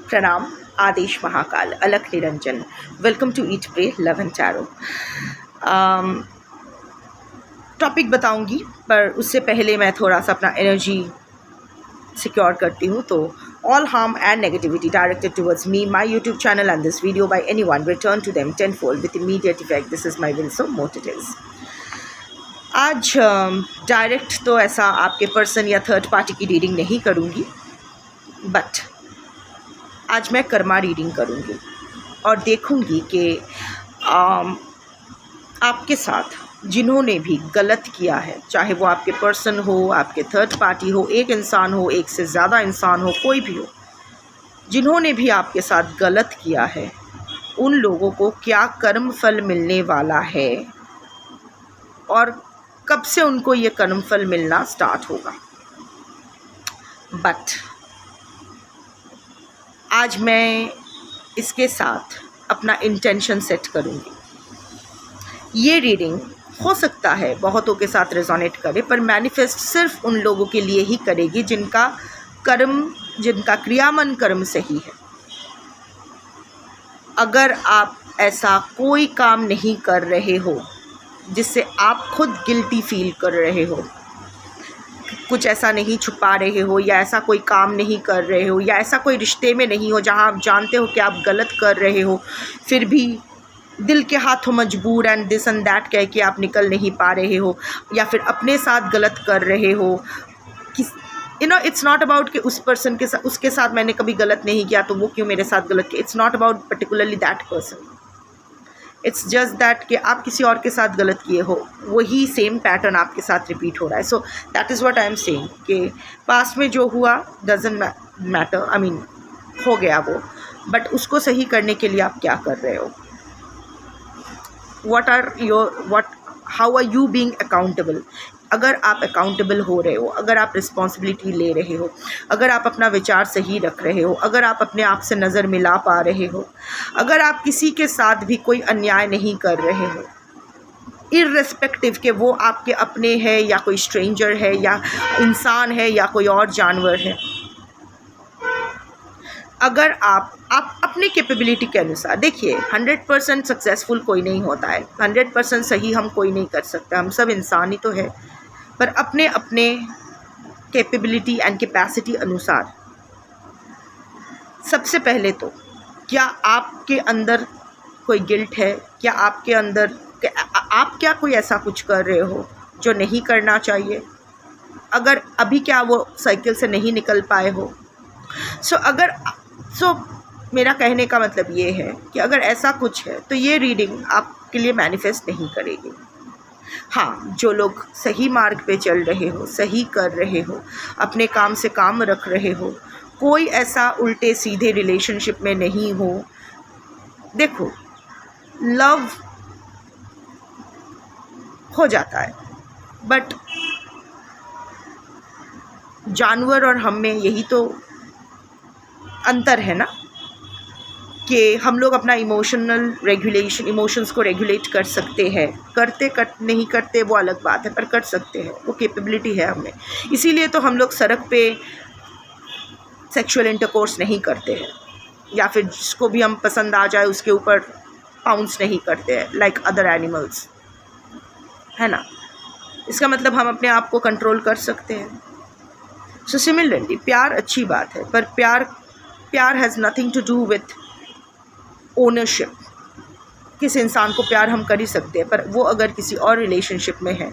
प्रणाम, आदेश महाकाल, अलख निरंजन। Welcome to eat pray love and tarot. Topic बताऊंगी, पर उससे पहले मैं थोड़ा सा अपना एनर्जी सिक्योर करती हूँ। तो all harm and negativity directed towards me, my YouTube channel and this video by anyone return to them tenfold with immediate effect. This is my will, so mote it is. आज direct तो ऐसा आपके person या third party की reading नहीं करूँगी, but आज मैं कर्मा रीडिंग करूँगी और देखूँगी कि आपके साथ जिन्होंने भी गलत किया है, चाहे वो आपके पर्सन हो, आपके थर्ड पार्टी हो, एक इंसान हो, एक से ज़्यादा इंसान हो, कोई भी हो, जिन्होंने भी आपके साथ गलत किया है, उन लोगों को क्या कर्म फल मिलने वाला है और कब से उनको ये कर्म फल मिलना स्टार्ट होगा। बट आज मैं इसके साथ अपना इंटेंशन सेट करूँगी। ये रीडिंग हो सकता है बहुतों के साथ रेजोनेट करे, पर मैनिफेस्ट सिर्फ उन लोगों के लिए ही करेगी जिनका क्रियामन कर्म सही है। अगर आप ऐसा कोई काम नहीं कर रहे हो जिससे आप खुद गिल्टी फील कर रहे हो, कुछ ऐसा नहीं छुपा रहे हो, या ऐसा कोई काम नहीं कर रहे हो, या ऐसा कोई रिश्ते में नहीं हो जहां आप जानते हो कि आप गलत कर रहे हो, फिर भी दिल के हाथों मजबूर एंड दिस एंड दैट कह के आप निकल नहीं पा रहे हो, या फिर अपने साथ गलत कर रहे हो, इट्स नॉट अबाउट कि उस पर्सन के साथ, उसके साथ मैंने कभी गलत नहीं किया तो वो क्यों मेरे साथ गलत किया। It's not about particularly that person, it's just that कि आप किसी और के साथ गलत किए हो, वही सेम पैटर्न आपके साथ रिपीट हो रहा है। So that is what I am saying कि पास्ट में जो हुआ डजंट मैटर, आई मीन हो गया वो, बट उसको सही करने के लिए आप क्या कर रहे हो। How are you being accountable. अगर आप अकाउंटेबल हो रहे हो, अगर आप रिस्पॉन्सिबिलिटी ले रहे हो, अगर आप अपना विचार सही रख रहे हो, अगर आप अपने आप से नज़र मिला पा रहे हो, अगर आप किसी के साथ भी कोई अन्याय नहीं कर रहे हो, इर्रेस्पेक्टिव कि वो आपके अपने हैं या कोई स्ट्रेंजर है या इंसान है या कोई और जानवर है, अगर आप अपने कैपेबिलिटी के अनुसार, देखिए 100% सक्सेसफुल कोई नहीं होता है, 100% सही हम कोई नहीं कर सकता, हम सब इंसान ही तो है, पर अपने अपने कैपेबिलिटी एंड कैपेसिटी अनुसार सबसे पहले तो क्या आपके अंदर कोई गिल्ट है, क्या आपके अंदर आप क्या कोई ऐसा कुछ कर रहे हो जो नहीं करना चाहिए, अगर अभी क्या वो साइकिल से नहीं निकल पाए हो। सो मेरा कहने का मतलब ये है कि अगर ऐसा कुछ है तो ये रीडिंग आपके लिए मैनिफेस्ट नहीं करेगी। हाँ, जो लोग सही मार्ग पे चल रहे हो, सही कर रहे हो, अपने काम से काम रख रहे हो, कोई ऐसा उल्टे सीधे रिलेशनशिप में नहीं हो। देखो, लव हो जाता है, बट जानवर और हम में यही तो अंतर है ना, कि हम लोग अपना इमोशंस को रेगुलेट कर सकते हैं, नहीं करते वो अलग बात है, पर कर सकते हैं, वो कैपेबिलिटी है हमें। इसीलिए तो हम लोग सड़क पे सेक्सुअल इंटरकोर्स नहीं करते हैं, या फिर जिसको भी हम पसंद आ जाए उसके ऊपर पाउंस नहीं करते हैं लाइक अदर एनिमल्स, है ना। इसका मतलब हम अपने आप को कंट्रोल कर सकते हैं। सो सिमिलरली प्यार अच्छी बात है, पर प्यार has nothing to do with ownership. किस इंसान को प्यार हम कर ही सकते हैं, पर वो अगर किसी और रिलेशनशिप में है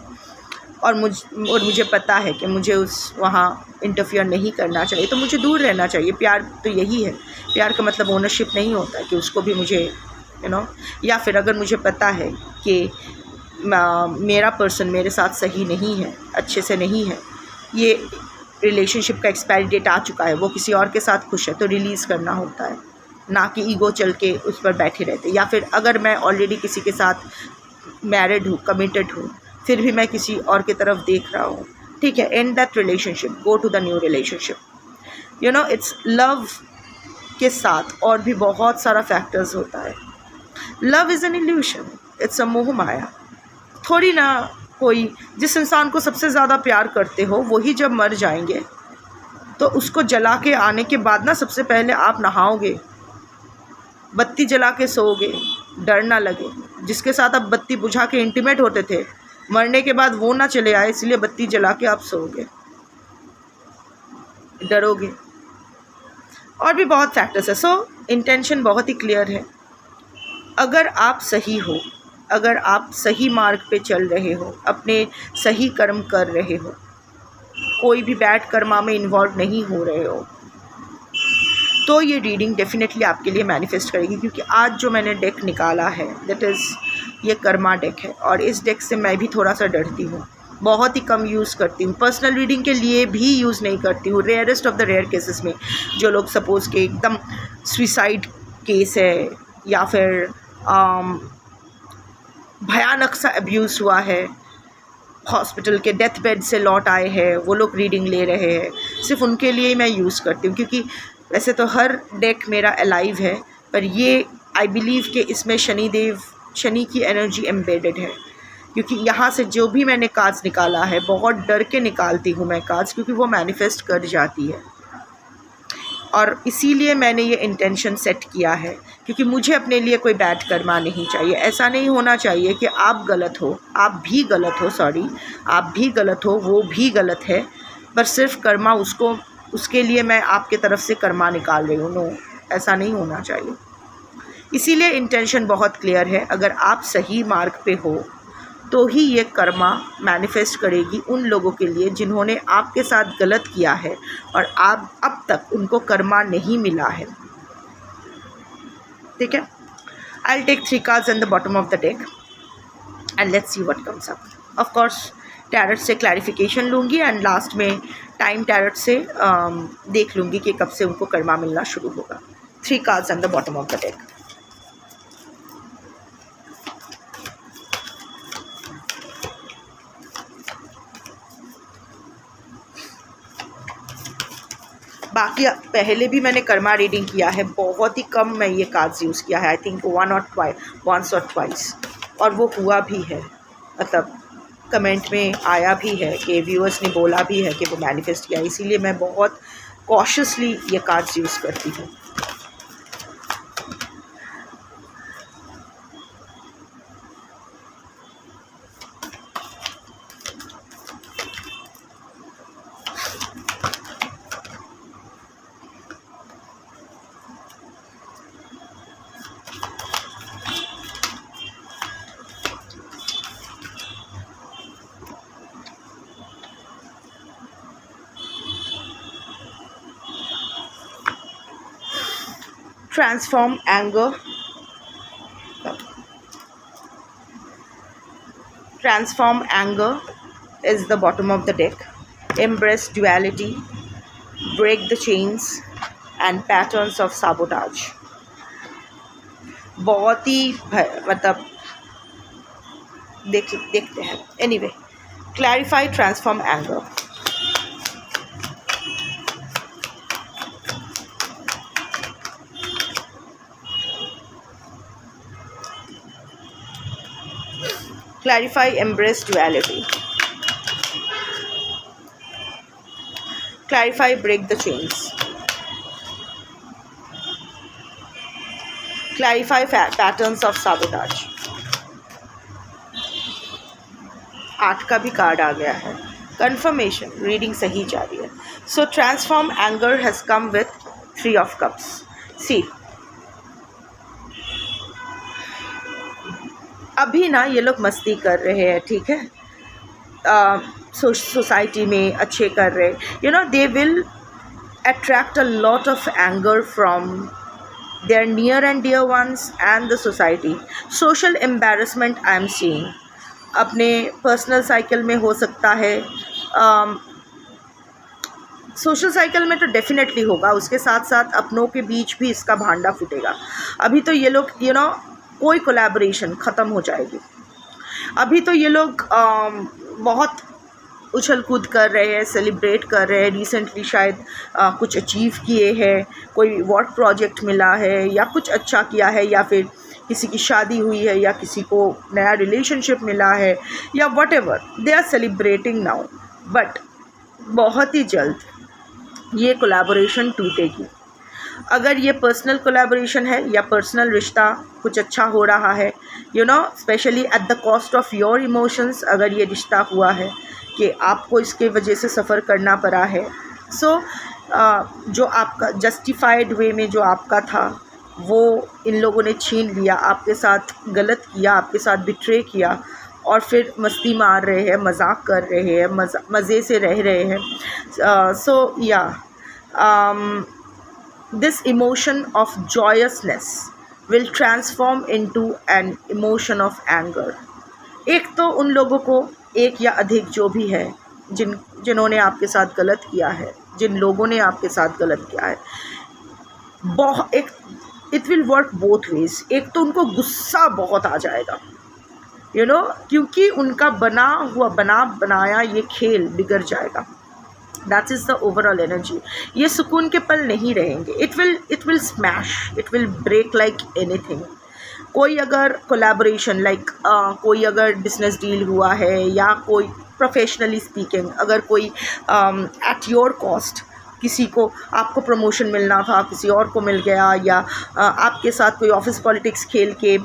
और मुझे पता है कि मुझे वहाँ इंटरफियर नहीं करना चाहिए, तो मुझे दूर रहना चाहिए। प्यार तो यही है, प्यार का मतलब ओनरशिप नहीं होता कि उसको भी मुझे या फिर अगर मुझे पता है कि मेरा पर्सन मेरे साथ सही नहीं है, अच्छे से नहीं है, ये रिलेशनशिप का एक्सपायरी डेट आ चुका है, वो किसी और के साथ खुश है, तो रिलीज़ करना होता है, ना कि ईगो चल के उस पर बैठे रहते। या फिर अगर मैं ऑलरेडी किसी के साथ मैरिड हूँ, कमिटेड हूँ, फिर भी मैं किसी और की तरफ देख रहा हूँ, ठीक है, and that relationship, go to the new relationship. It's love के साथ और भी बहुत सारा फैक्टर्स होता है। Love is an illusion, it's a मोह माया। थोड़ी ना कोई जिस इंसान को सबसे ज़्यादा प्यार करते हो वही जब मर जाएंगे तो उसको जला के आने के बाद ना सबसे पहले आप नहाओगे, बत्ती जला के सोओगे, डर ना लगे। जिसके साथ आप बत्ती बुझा के इंटीमेट होते थे, मरने के बाद वो ना चले आए, इसलिए बत्ती जला के आप सोओगे, डरोगे। और भी बहुत फैक्टर्स है। सो इंटेंशन बहुत ही क्लियर है। अगर आप सही हो, अगर आप सही मार्ग पे चल रहे हो, अपने सही कर्म कर रहे हो, कोई भी बैड कर्मा में इन्वॉल्व नहीं हो रहे हो, तो ये रीडिंग डेफिनेटली आपके लिए मैनिफेस्ट करेगी। क्योंकि आज जो मैंने डेक निकाला है दैट इज़ ये कर्मा डेक है, और इस डेक से मैं भी थोड़ा सा डरती हूँ, बहुत ही कम यूज़ करती हूँ। पर्सनल रीडिंग के लिए भी यूज़ नहीं करती हूँ। Rarest of the rare cases में, जो लोग सपोज़ के एकदम सुसाइड केस है या फिर भयानक सा अब्यूज़ हुआ है, हॉस्पिटल के डेथ बेड से लौट आए हैं, वो लोग रीडिंग ले रहे हैं, सिर्फ उनके लिए ही मैं यूज़ करती हूँ। क्योंकि वैसे तो हर डेक मेरा अलाइव है, पर ये आई बिलीव कि इसमें शनि की एनर्जी एम्बेडेड है। क्योंकि यहाँ से जो भी मैंने कार्ड्स निकाला है, बहुत डर के निकालती हूँ मैं कार्ड्स, क्योंकि वो मैनिफेस्ट कर जाती है। और इसीलिए मैंने ये इंटेंशन सेट किया है, क्योंकि मुझे अपने लिए कोई बैड कर्मा नहीं चाहिए। ऐसा नहीं होना चाहिए कि आप गलत हो, आप भी गलत हो, आप भी गलत हो, वो भी गलत है, पर सिर्फ कर्मा उसके लिए मैं आपके तरफ से कर्मा निकाल रही हूँ। नो, ऐसा नहीं होना चाहिए। इसीलिए इंटेंशन बहुत क्लियर है। अगर आप सही मार्ग पे हो तो ही ये कर्मा मैनिफेस्ट करेगी उन लोगों के लिए जिन्होंने आपके साथ गलत किया है और आप अब तक उनको कर्मा नहीं मिला है। ठीक है, I will take 3 cards in the bottom of the deck and let's see what comes up. Of course tarot से क्लैरिफिकेशन लूँगी एंड लास्ट में टाइम टैरट से देख लूँगी कि कब से उनको कर्मा मिलना शुरू होगा। 3 cards on the bottom of the deck. बाकी पहले भी मैंने कर्मा रीडिंग किया है, बहुत ही कम मैं ये कार्ड्स यूज़ किया है, I think once or twice, और वो हुआ भी है। मतलब कमेंट में आया भी है कि व्यूअर्स ने बोला भी है कि वो मैनिफेस्ट किया। इसीलिए मैं बहुत कॉशियसली ये कार्ड्स यूज़ करती हूँ। Transform anger. Transform anger is the bottom of the deck. Embrace duality, break the chains and patterns of sabotage. बहुत ही मतलब देखते हैं। Anyway, clarify, transform anger. Clarify, embrace duality. Clarify, break the chains. Clarify patterns of sabotage. 8 का भी card आ गया है। Confirmation, reading सही जा रही है। So transform anger has come with 3 of cups. See, अभी ना ये लोग मस्ती कर रहे हैं, ठीक है, सोसाइटी में अच्छे कर रहे, you know, they will attract a lot of anger from their near and dear ones and the society. Social embarrassment I am seeing. अपने पर्सनल साइकिल में हो सकता है, सोशल साइकिल में तो डेफिनेटली होगा, उसके साथ साथ अपनों के बीच भी इसका भांडा फूटेगा. अभी तो ये लोग यू नो कोई कोलैबोरेशन ख़त्म हो जाएगी. अभी तो ये लोग बहुत उछल कूद कर रहे हैं, सेलिब्रेट कर रहे हैं. रिसेंटली शायद कुछ अचीव किए हैं, कोई वर्क प्रोजेक्ट मिला है या कुछ अच्छा किया है, या फिर किसी की शादी हुई है या किसी को नया रिलेशनशिप मिला है या whatever, they are celebrating now. But बहुत ही जल्द ये कोलैबोरेशन टूटेगी। अगर ये पर्सनल कोलैबोरेशन है या पर्सनल रिश्ता कुछ अच्छा हो रहा है, specially at the cost of your emotions, अगर ये रिश्ता हुआ है कि आपको इसके वजह से सफ़र करना पड़ा है, सो जो आपका जस्टिफाइड वे में जो आपका था वो इन लोगों ने छीन लिया, आपके साथ गलत किया, आपके साथ बिट्रे किया, और फिर मस्ती मार रहे हैं, मजाक कर रहे हैं, मज़े से रह रहे हैं। सो या this emotion of joyousness will transform into an emotion of anger। एक तो उन लोगों को, एक या अधिक जो भी है, जिन्होंने आपके साथ गलत किया है, जिन लोगों ने आपके साथ गलत किया है, it will work both ways. एक तो उनको गुस्सा बहुत आ जाएगा, क्योंकि उनका बनाया ये खेल बिगड़ जाएगा। That is the overall energy. ये सुकून के पल नहीं रहेंगे। It will smash, it will break like anything. कोई अगर कोलैबोरेशन कोई अगर बिजनेस डील हुआ है, या कोई प्रोफेशनली स्पीकिंग, अगर कोई एट योर कॉस्ट किसी को, आपको प्रमोशन मिलना था, किसी और को मिल गया, या आपके साथ कोई ऑफिस पॉलिटिक्स खेल के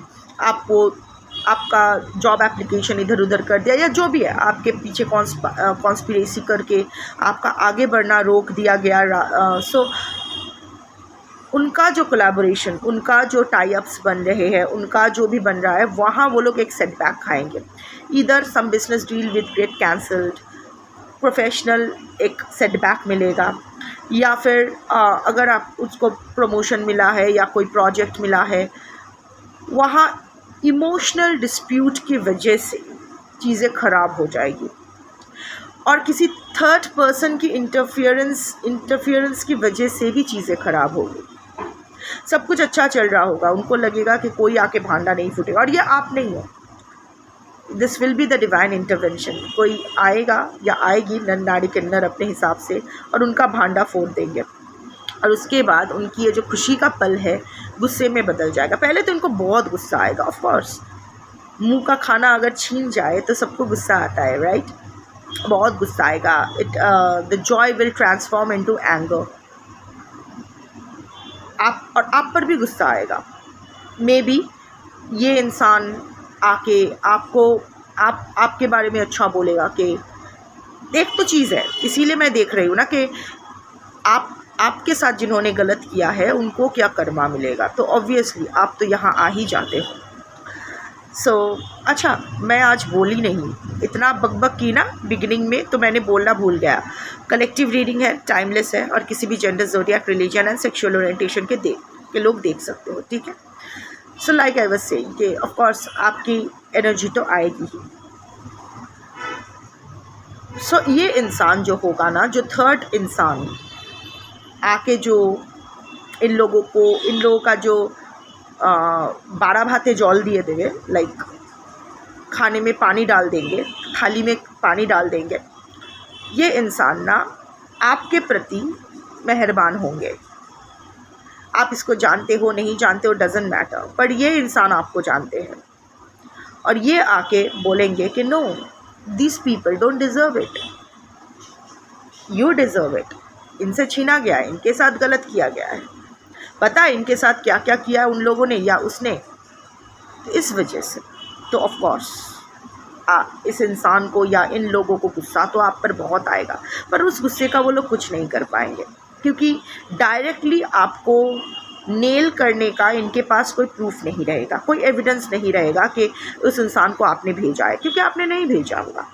आपका जॉब एप्लीकेशन इधर उधर कर दिया, या जो भी है, आपके पीछे कॉन्स्पिरेसी करके आपका आगे बढ़ना रोक दिया गया। सो उनका जो कोलैबोरेशन, उनका जो टाई अप्स बन रहे हैं, उनका जो भी बन रहा है, वहाँ वो लोग एक सेटबैक खाएंगे। इधर some business deal with get cancelled, professional एक सेटबैक मिलेगा, या फिर अगर आप उसको प्रमोशन मिला है या कोई प्रोजेक्ट मिला है, वहाँ इमोशनल डिस्प्यूट की वजह से चीज़ें ख़राब हो जाएगी, और किसी थर्ड पर्सन की इंटरफियरेंस की वजह से भी चीज़ें ख़राब होगी। सब कुछ अच्छा चल रहा होगा, उनको लगेगा कि कोई आके भांडा नहीं फूटेगा, और ये आप नहीं हो। This will be the divine intervention. कोई आएगा या आएगी नर नारी किन्नर अपने हिसाब से, और उनका भांडा फोड़ देंगे, और उसके बाद उनकी ये जो खुशी का पल है गुस्से में बदल जाएगा। पहले तो उनको बहुत गुस्सा आएगा, ऑफ कोर्स। मुंह का खाना अगर छीन जाए तो सबको गुस्सा आता है, राइट? बहुत गुस्सा आएगा। The Joy will transform into anger. आप पर भी गुस्सा आएगा। मे बी ये इंसान आके आपके बारे में अच्छा बोलेगा कि एक तो चीज़ है, इसीलिए मैं देख रही हूँ ना कि आपके साथ जिन्होंने गलत किया है उनको क्या कर्मा मिलेगा। तो ऑब्वियसली आप तो यहाँ आ ही जाते हो। अच्छा, मैं आज बोली नहीं, इतना बकबक की ना बिगिनिंग में, तो मैंने बोलना भूल गया। कलेक्टिव रीडिंग है, टाइमलेस है, और किसी भी gender, zodiac, religion and sexual orientation के लोग देख सकते हो, ठीक है? So like I was saying कि ऑफ कोर्स आपकी एनर्जी तो आएगी ही। सो ये इंसान जो होगा ना, जो थर्ड इंसान आके जो इन लोगों का जो 12 भाते जौल दिए देंगे, लाइक खाने में पानी डाल देंगे, थाली में पानी डाल देंगे, ये इंसान ना आपके प्रति मेहरबान होंगे। आप इसको जानते हो नहीं जानते हो, डजेंट मैटर, पर ये इंसान आपको जानते हैं, और ये आके बोलेंगे कि no, this people don't deserve it, you deserve it. इनसे छीना गया है, इनके साथ गलत किया गया है, पता है इनके साथ क्या क्या किया है उन लोगों ने या उसने, तो इस वजह से तो ऑफ कोर्स इस इंसान को या इन लोगों को गुस्सा तो आप पर बहुत आएगा, पर उस गुस्से का वो लोग कुछ नहीं कर पाएंगे, क्योंकि डायरेक्टली आपको नेल करने का इनके पास कोई प्रूफ नहीं रहेगा, कोई एविडेंस नहीं रहेगा कि उस इंसान को आपने भेजा है, क्योंकि आपने नहीं भेजा होगा।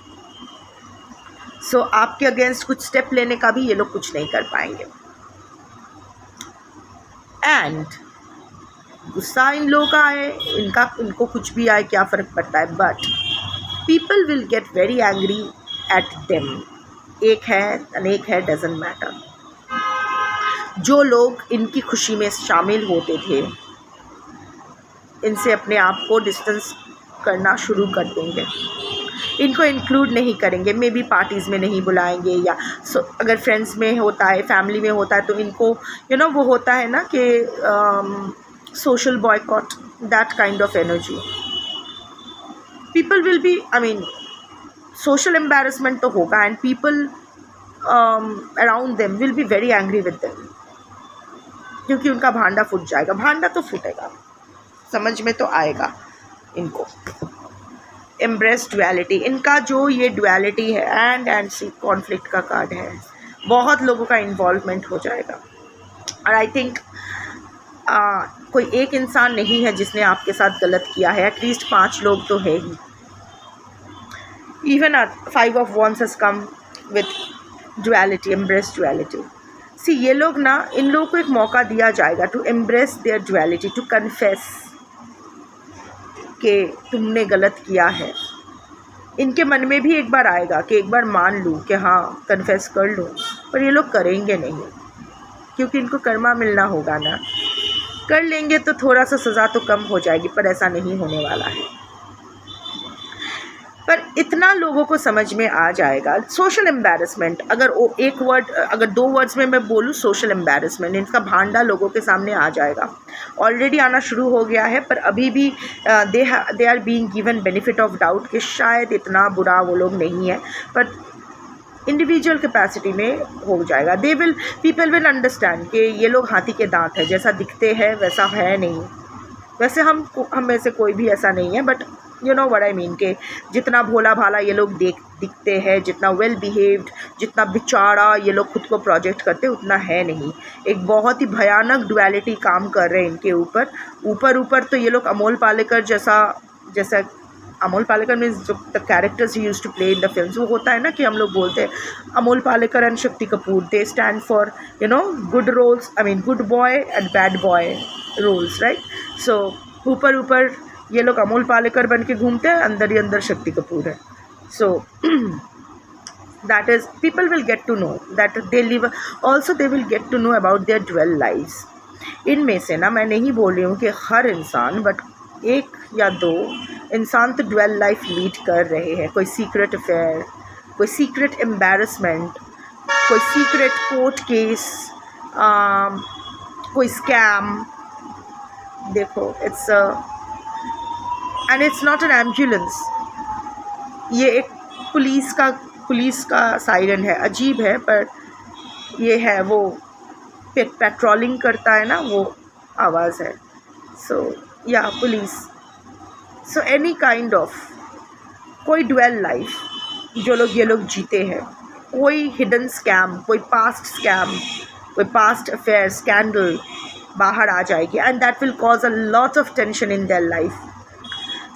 सो आपके अगेंस्ट कुछ स्टेप लेने का भी ये लोग कुछ नहीं कर पाएंगे। एंड गुस्सा इन लोगों का है, इनको कुछ भी आए क्या फ़र्क पड़ता है, but people will get very angry at them. एक है अनेक है, डजेंट मैटर। जो लोग इनकी खुशी में शामिल होते थे, इनसे अपने आप को डिस्टेंस करना शुरू कर देंगे, इनको इंक्लूड नहीं करेंगे, मे बी पार्टीज़ में नहीं बुलाएंगे, या अगर फ्रेंड्स में होता है, फैमिली में होता है, तो इनको वो होता है ना कि social boycott, that kind of energy. People will be, social embarrassment तो होगा, and people around them will be very angry with them, क्योंकि उनका भांडा फूट जाएगा। भांडा तो फूटेगा, समझ में तो आएगा इनको। एम्ब्रेस डुअलिटी, इनका जो ये डुअलिटी है एंड सी कॉन्फ्लिक्ट का कार्ड है, बहुत लोगों का इन्वॉल्वमेंट हो जाएगा। और आई थिंक कोई एक इंसान नहीं है जिसने आपके साथ गलत किया है, एटलीस्ट 5 लोग तो है ही। Even 5 of Wands has come with duality, embrace duality. See, ये लोग ना, इन लोगों को एक मौका दिया जाएगा to embrace their duality, to confess कि तुमने गलत किया है। इनके मन में भी एक बार आएगा कि एक बार मान लूँ कि हाँ कन्फेस कर लूँ, पर ये लोग करेंगे नहीं, क्योंकि इनको कर्मा मिलना होगा ना। कर लेंगे तो थोड़ा सा सज़ा तो कम हो जाएगी, पर ऐसा नहीं होने वाला है। पर इतना लोगों को समझ में आ जाएगा। सोशल एम्बैरसमेंट, अगर एक वर्ड, अगर 2 वर्ड्स में मैं बोलूँ, सोशल एम्बैरसमेंट, इनका भांडा लोगों के सामने आ जाएगा। ऑलरेडी आना शुरू हो गया है, पर अभी भी they are being given benefit of doubt कि शायद इतना बुरा वो लोग नहीं है, पर इंडिविजुअल कैपेसिटी में हो जाएगा। पीपल विल अंडरस्टैंड कि ये लोग हाथी के दांत है, जैसा दिखते हैं वैसा है नहीं। वैसे हम में से कोई भी ऐसा नहीं है, but you know what I mean, के जितना भोला भाला ये लोग दिखते हैं, जितना वेल बिहेव्ड, जितना बेचारा ये लोग खुद को प्रोजेक्ट करते, उतना है नहीं। एक बहुत ही भयानक डुअलिटी काम कर रहे हैं इनके ऊपर तो ये लोग अमोल पालेकर जैसा अमोल पालेकर मीन्स जो द कैरेक्टर्स ही used to play in the films, वो होता है ना कि हम लोग बोलते हैं Amol Palekar and Shakti Kapoor, they stand for you know good roles, I mean good boy and bad boy roles, right. So ऊपर ये लोग अमोल पालेकर बन के घूमते हैं, अंदर ही अंदर शक्ति कपूर है। So that is, people will get to know that they live, also they will get to know about their dual lives. इनमें से ना, मैं नहीं बोल रही हूँ कि हर इंसान, बट 1 या 2 इंसान तो ड्वेल लाइफ लीड कर रहे हैं। कोई सीक्रेट अफेयर, कोई सीक्रेट एम्बैरसमेंट, कोई सीक्रेट कोर्ट केस, कोई स्कैम। देखो, and it's not an ambulance, ये एक पुलिस का सायरन है। अजीब है, पर ये है वो पेट्रोलिंग करता है ना, वो आवाज़ है। सो या police, so any kind of कोई ड्वेल लाइफ जो लोग ये लोग जीते हैं, कोई हिडन स्कैम, कोई पास्ट स्कैम, कोई पास्ट अफेयर, स्कैंडल बाहर आ जाएगी, and that will cause a lot of tension in their life.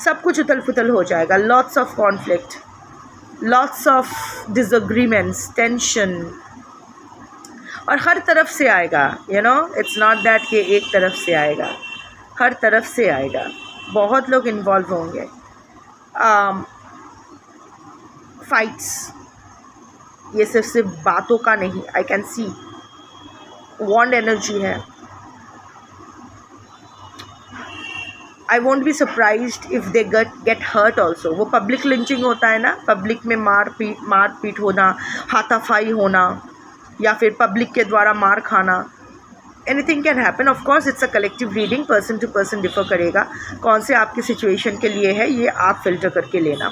सब कुछ उथल पुथल हो जाएगा, lots of conflict, lots of disagreements, tension, और हर तरफ से आएगा। You know, it's not that कि एक तरफ से आएगा, हर तरफ से आएगा। बहुत लोग इन्वॉल्व होंगे। फाइट्स, ये सिर्फ बातों का नहीं, आई कैन सी वॉन्ड एनर्जी है। I won't be surprised if they get hurt also. वो पब्लिक लिंचिंग होता है ना, पब्लिक में मार पीट होना, हाथापाई होना, या फिर पब्लिक के द्वारा मार खाना, anything can happen. Of course it's a collective reading, person to person differ करेगा कौन से आपकी सिचुएशन के लिए है, ये आप फिल्टर करके लेना।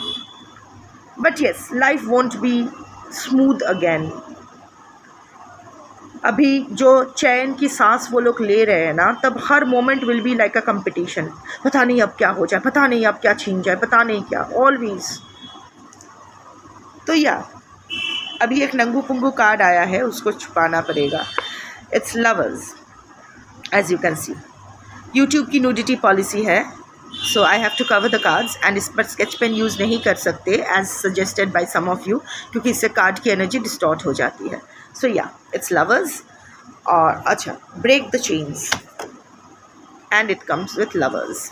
But yes, life won't be smooth again. अभी जो चैन की सांस वो लोग ले रहे हैं ना, तब हर moment will be like a competition. पता नहीं अब क्या हो जाए, पता नहीं अब क्या छीन जाए, पता नहीं क्या, ऑलवेज। तो या अभी एक नंगू पुंगू कार्ड आया है, उसको छुपाना पड़ेगा। It's lovers, as you can see. YouTube की न्यूडिटी पॉलिसी है, so I have to cover the cards, and इस पर स्केच पेन यूज़ नहीं कर सकते as suggested by some of you, क्योंकि इससे कार्ड की एनर्जी डिस्टॉर्ट हो जाती है। सो या, इट्स लवर्स। और अच्छा, break the chains, and it comes with lovers.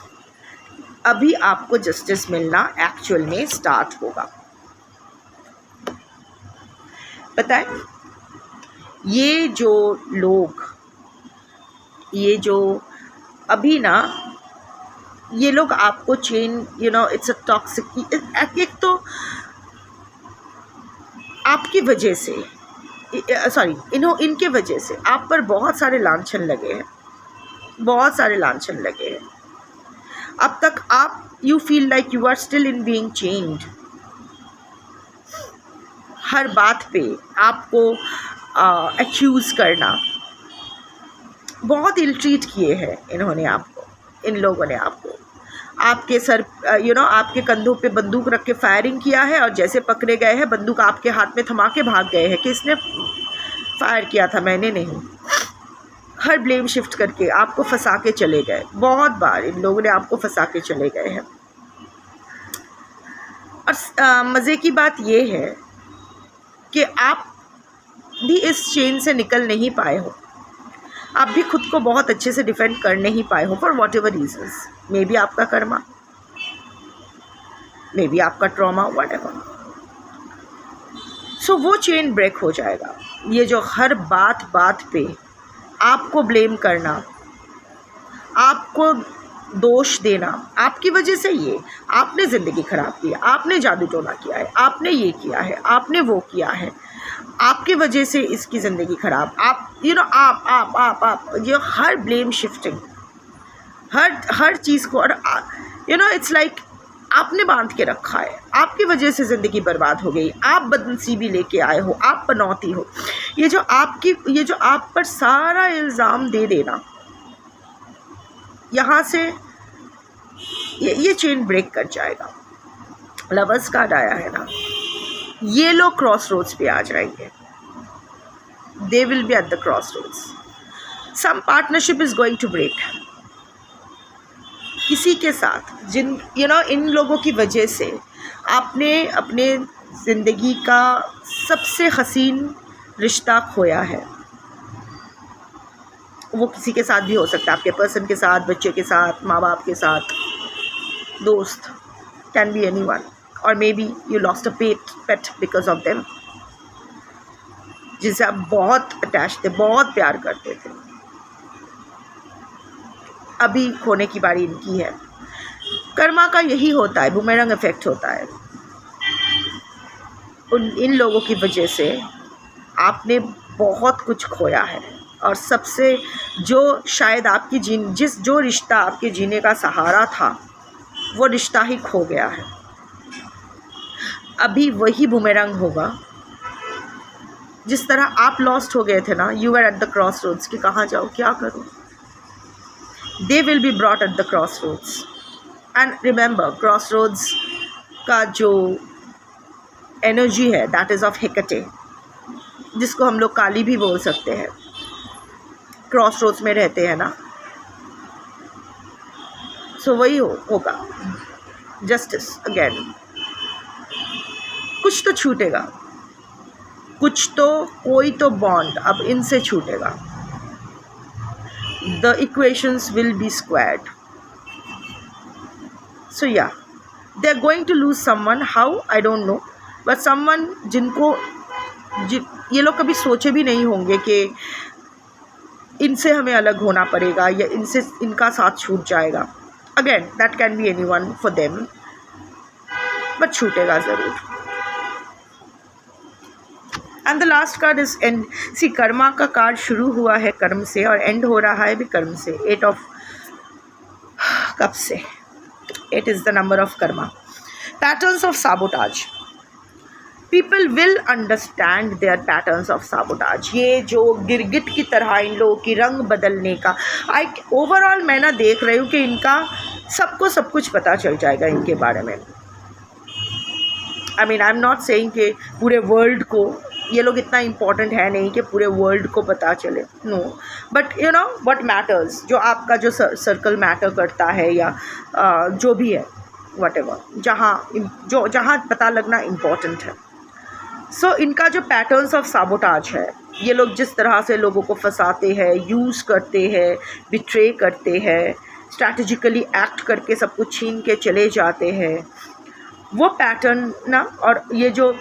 अभी आपको जस्टिस मिलना एक्चुअल में स्टार्ट होगा। पता है, ये जो लोग, ये जो अभी ना, ये लोग आपको chain, you know, it's a toxic. एक तो आपकी वजह से, सॉरी, इनके वजह से आप पर बहुत सारे लांछन लगे हैं, बहुत सारे लांछन लगे हैं। अब तक आप, you feel like you are still in being chained. हर बात पे आपको एक्यूज़ करना, बहुत इल ट्रीट किए हैं इन्होंने आपको, इन लोगों ने आपको, आपके सर आपके कंधों पे बंदूक रख के फायरिंग किया है, और जैसे पकड़े गए हैं बंदूक आपके हाथ में थमा के भाग गए हैं। किसने फायर किया था? मैंने नहीं। हर ब्लेम शिफ्ट करके आपको फंसा के चले गए, बहुत बार इन लोगों ने आपको फंसा के चले गए हैं। और मज़े की बात ये है कि आप भी इस चेन से निकल नहीं पाए हो, आप भी खुद को बहुत अच्छे से डिफेंड कर नहीं पाए हो, for whatever reasons. Maybe आपका कर्मा, मे बी आपका ट्रॉमा, वॉट एवर। सो वो चेन ब्रेक हो जाएगा। ये जो हर बात पे आपको ब्लेम करना, आपको दोष देना, आपकी वजह से ये, आपने ज़िंदगी ख़राब की है, आपने जादू टोना किया है, आपने ये किया है, आपने वो किया है, आपकी वजह से इसकी ज़िंदगी ख़राब, आप आप ये हर ब्लेम शिफ्टिंग, हर चीज़ को, और इट्स लाइक आपने बांध के रखा है, आपकी वजह से ज़िंदगी बर्बाद हो गई, आप बदनसीबी लेके आए हो, आप पनौती हो। ये जो आप पर सारा इल्ज़ाम दे देना, यहाँ से ये चेन ब्रेक कर जाएगा। लवर्स कार्ड आया है ना, ये लोग क्रॉस रोड्स पे आ जाएंगे, they will be at the crossroads. Some partnership is going to break किसी के साथ, जिन इन लोगों की वजह से आपने अपने ज़िंदगी का सबसे हसीन रिश्ता खोया है। वो किसी के साथ भी हो सकता है, आपके पर्सन के साथ, बच्चे के साथ, माँ बाप के साथ, दोस्त, कैन बी एनीवन, और may be you lost a pet because of them, जिनसे आप बहुत अटैच थे, बहुत प्यार करते थे। अभी खोने की बारी इनकी है। कर्मा का यही होता है, बूमेरंग इफेक्ट होता है। इन लोगों की वजह से आपने बहुत कुछ खोया है, और सबसे जो शायद आपकी जो रिश्ता आपके जीने का सहारा था, वो रिश्ता ही खो गया है। अभी वही बूमेरंग होगा, जिस तरह आप लॉस्ट हो गए थे ना, you are at the crossroads कि कहाँ जाओ, क्या करूँ। They will be brought at the crossroads, and remember, crossroads का जो एनर्जी है, that is of Hecate, जिसको हम लोग काली भी बोल सकते हैं। क्रॉसरोड्स में रहते हैं ना, सो वही होगा, जस्टिस अगेन। कुछ तो छूटेगा, कोई तो बॉन्ड अब इनसे छूटेगा। The equations will be squared. So yeah, they're going to lose someone. How? I don't know. But someone ये लोग कभी सोचे भी नहीं होंगे कि इनसे हमें अलग होना पड़ेगा, या इनका साथ छूट जाएगा। Again, that can be anyone for them, but छूटेगा ज़रूर। And the last card is end. See, कर्मा का कार्ड शुरू हुआ है कर्म से और एंड हो रहा है भी कर्म से। 8 ऑफ कप से, 8 is the number of karma. Patterns of sabotage, people will understand their patterns of sabotage. ये जो गिरगिट की तरह इन लोगों की रंग बदलने का, ओवरऑल मैं ना देख रही हूँ कि इनका सबको सब कुछ पता चल जाएगा इनके बारे में। आई एम नॉट सेइंग कि पूरे वर्ल्ड को, ये लोग इतना इम्पॉर्टेंट है नहीं कि पूरे वर्ल्ड को पता चले, नो, बट व्हाट मैटर्स, जो आपका जो सर्कल मैटर करता है, या जो भी है, वट एवर, जहाँ पता लगना इम्पॉर्टेंट है। सो इनका जो पैटर्न्स ऑफ साबोटाज है, ये लोग जिस तरह से लोगों को फंसाते हैं, यूज़ करते हैं, बिट्रे करते हैं, स्ट्रैटेजिकली एक्ट करके सब कुछ छीन के चले जाते हैं, वो पैटर्न ना, और ये जो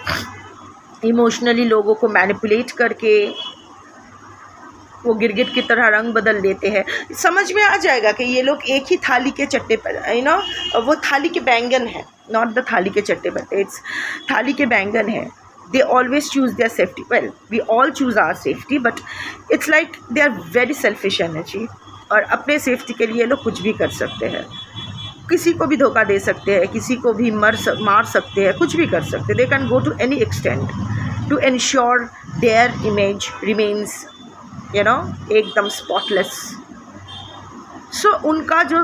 इमोशनली लोगों को मैनिपुलेट करके वो गिरगिट की तरह रंग बदल देते हैं, समझ में आ जाएगा कि ये लोग एक ही थाली के चट्टे पर, वो थाली के बैंगन है, नॉट द थाली के चट्टे पर, इट्स थाली के बैंगन है। They always choose their safety. Well, we all choose our safety, but it's like they are very selfish energy. और अपने सेफ्टी के लिए लोग कुछ भी कर सकते हैं, किसी को भी धोखा दे सकते हैं, किसी को भी मार सकते हैं, कुछ भी कर सकते हैं। They can go to any extent to ensure their image remains, एकदम स्पॉटलेस. सो उनका जो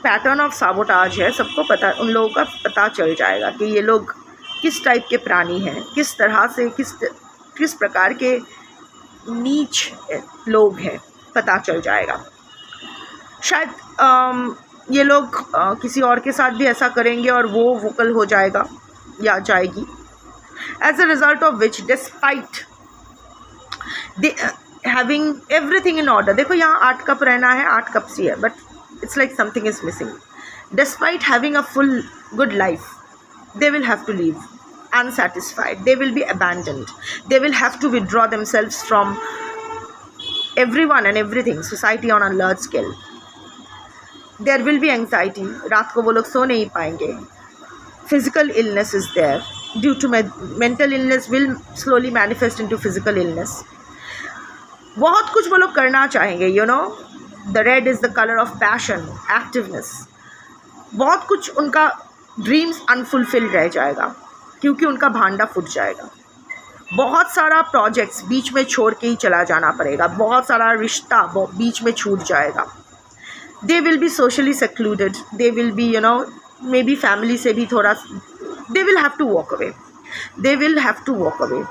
पैटर्न ऑफ साबोटाज है सबको पता, उन लोगों का पता चल जाएगा कि ये लोग किस टाइप के प्राणी हैं, किस तरह से, किस प्रकार के नीच लोग हैं, पता चल जाएगा. शायद ये लोग किसी और के साथ भी ऐसा करेंगे और वो वोकल हो जाएगा या जाएगी. As a result of which despite having everything in order, देखो यहाँ 8 कप रहना है, 8 कप्स ही है, but it's like something is missing. Despite having a full good life, they will have to leave unsatisfied. They will be abandoned. They will have to withdraw themselves from everyone and everything, society on a large scale. There will be anxiety. रात को वो लोग सो नहीं पाएंगे. Physical illness is there. Due to mental illness will slowly manifest into physical illness. बहुत कुछ वो लोग करना चाहेंगे, The red is the color of passion, activeness. बहुत कुछ उनका ड्रीम्स अनफुलफिल्ड रह जाएगा क्योंकि उनका भांडा फूट जाएगा. बहुत सारा प्रोजेक्ट्स बीच में छोड़ के ही चला जाना पड़ेगा. बहुत सारा रिश्ता बीच में छूट जाएगा. They will be socially secluded. They will be maybe family से भी थोड़ा, they will have to walk away. They will have to walk away.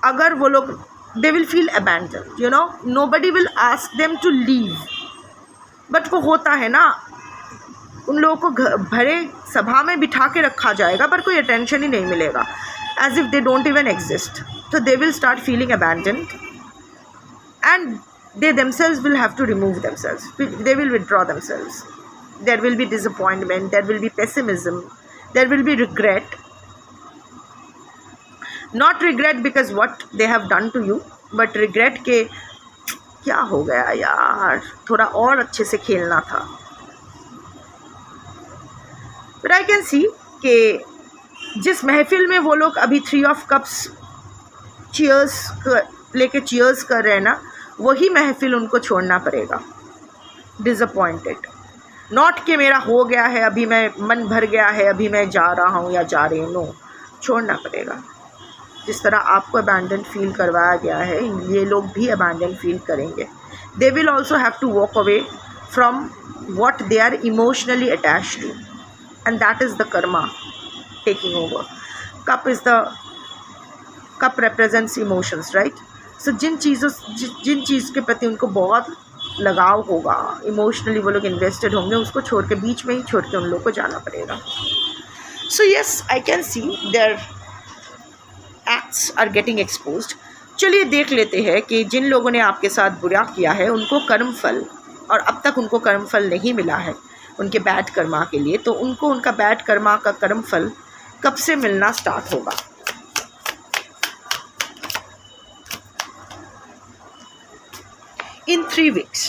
अगर वो लोग, they will feel abandoned, nobody will ask them to leave. But वो होता है ना, उन लोगों को भरे सभा में बिठा के रखा जाएगा पर कोई अटेंशन ही नहीं मिलेगा, as if they don't even exist. तो they will start feeling abandoned and they themselves will have to remove themselves. They will withdraw themselves. There will be disappointment, there will be pessimism, there will be regret. Not regret because what they have done to you, but regret के क्या हो गया यार, थोड़ा और अच्छे से खेलना था. But I can see कि जिस महफिल में वो लोग अभी 3 of Cups चीयर्स लेके चीयर्स कर रहे हैं ना, वही महफिल उनको छोड़ना पड़ेगा. डिसअपॉइंटेड, नॉट कि मेरा हो गया है, अभी मैं मन भर गया है, अभी मैं जा रहा हूँ या जा रही हूँ. नो, छोड़ना पड़ेगा. जिस तरह आपको अबैंडन फील करवाया गया है, ये लोग भी अबैंडन फील करेंगे. They will also have to walk away from what they are emotionally attached to, and that is the karma taking over. Cup represents emotions, right. So जिन चीज़ के प्रति उनको बहुत लगाव होगा, इमोशनली वो लोग इन्वेस्टेड होंगे, उसको छोड़ के, बीच में ही छोड़ के उन लोग को जाना पड़ेगा. So yes, I can see their acts are getting exposed. चलिए देख लेते हैं कि जिन लोगों ने आपके साथ बुरा किया है उनको कर्म फल, और अब तक उनको कर्म फल नहीं मिला है उनके बैड कर्मा के लिए, तो उनको उनका बैड कर्मा का कर्म फल कब से मिलना स्टार्ट होगा. इन 3 weeks.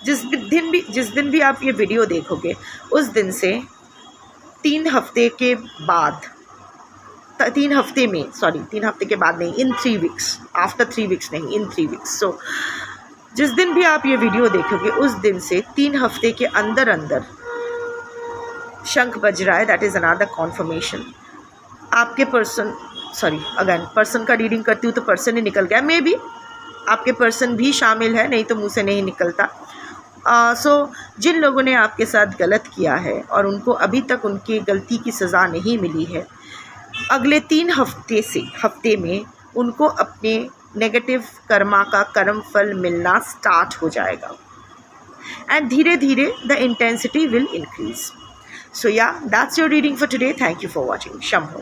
जिस दिन भी आप ये वीडियो देखोगे उस दिन से 3 हफ्ते के बाद, 3 हफ्ते में, 3 हफ्ते के बाद नहीं, इन 3 weeks, आफ्टर 3 weeks नहीं, इन 3 weeks. सो जिस दिन भी आप ये वीडियो देखोगे उस दिन से 3 हफ्ते के अंदर अंदर शंख बज रहा है. That is another conformation. आपके पर्सन का रीडिंग करती हूँ तो पर्सन ही निकल गया. मे बी आपके पर्सन भी शामिल है, नहीं तो मुँह से नहीं निकलता. सो जिन लोगों ने आपके साथ गलत किया है और उनको अभी तक उनकी गलती की सज़ा नहीं मिली है, अगले 3 हफ्ते में उनको अपने नेगेटिव कर्मा का कर्म फल मिलना स्टार्ट हो जाएगा. एंड धीरे धीरे द इंटेंसिटी विल इंक्रीज. सो या, that's your reading for today. Thank you for watching. Shambho.